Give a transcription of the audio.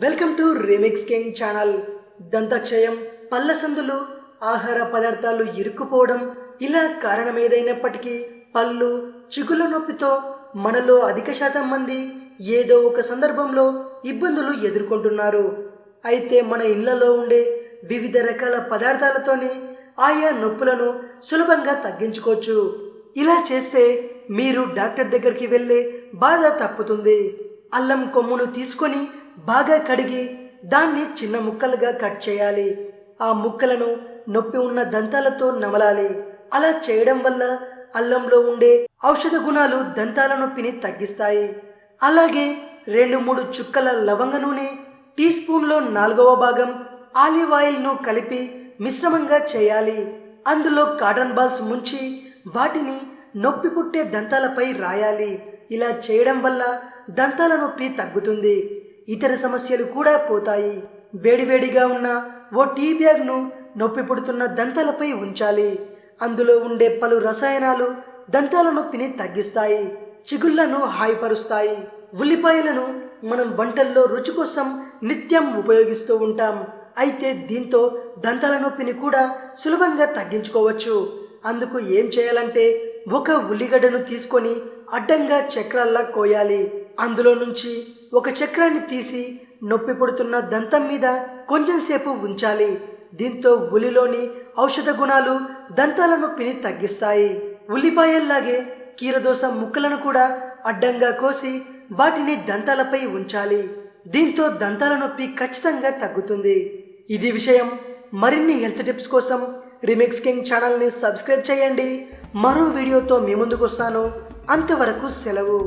Welcome to remix king channel. దంతక్షయం, పళ్ళ సందులు, ఆహార పదార్థాలు ఇరుక్కుపోవడం ఇలా కారణం ఏదైనప్పటికీ పళ్ళు, చిగుళ్ళ నొప్పితో మనలో అధిక శాతం మంది ఏదో ఒక సందర్భంలో ఇబ్బందులు ఎదుర్కొంటున్నారు. అయితే మన ఇళ్లలో ఉండే వివిధ రకాల పదార్థాలతోని ఆయా నొప్పులను సులభంగా తగ్గించుకోవచ్చు. ఇలా చేస్తే మీరు డాక్టర్ దగ్గరికి వెళ్ళే బాధ తప్పుతుంది. అల్లం కొమ్మును తీసుకొని బాగా కడిగి దాన్ని చిన్న ముక్కలుగా కట్ చేయాలి. ఆ ముక్కలను నొప్పి ఉన్న దంతాలతో నమలాలి. అలా చేయడం వల్ల అల్లంలో ఉండే ఔషధ గుణాలు దంతాల నొప్పిని తగ్గిస్తాయి. అలాగే 2-3 చుక్కల లవంగ నూనె, టీ స్పూన్లో 1/4 భాగం ఆలివ్ ఆయిల్ను కలిపి మిశ్రమంగా చేయాలి. అందులో కాటన్ బాల్స్ ముంచి వాటిని నొప్పి పుట్టే దంతాలపై రాయాలి. ఇలా చేయడం వల్ల దంతాల నొప్పి తగ్గుతుంది. ఇతర సమస్యలు కూడా పోతాయి. వేడివేడిగా ఉన్న ఓ టీ బ్యాగ్ను నొప్పి పుడుతున్న దంతాలపై ఉంచాలి. అందులో ఉండే పలు రసాయనాలు దంతాల నొప్పిని తగ్గిస్తాయి, చిగుళ్లను హాయిపరుస్తాయి. ఉల్లిపాయలను మనం వంటల్లో రుచి కోసం నిత్యం ఉపయోగిస్తూ ఉంటాం. అయితే దీంతో దంతాల నొప్పిని కూడా సులభంగా తగ్గించుకోవచ్చు. అందుకు ఏం చేయాలంటే, ఒక ఉల్లిగడ్డను తీసుకొని అడ్డంగా చక్రాల్లా కోయాలి. అందులో నుంచి ఒక చక్రాన్ని తీసి నొప్పి పుడుతున్న దంతం మీద కొంచెం సేపు ఉంచాలి. దీంతో ఉల్లిలోని ఔషధ గుణాలు దంతాల నొప్పిని తగ్గిస్తాయి. ఉల్లిపాయల్లాగే కీరదోస ముక్కలను కూడా అడ్డంగా కోసి వాటిని దంతాలపై ఉంచాలి. దీంతో దంతాల నొప్పి ఖచ్చితంగా తగ్గుతుంది. ఇది విషయం. మరిన్ని హెల్త్ టిప్స్ కోసం రీమిక్స్ కింగ్ ఛానల్ని సబ్స్క్రైబ్ చేయండి. మరో వీడియోతో మీ ముందుకు వస్తాను. అంతవరకు సెలవు.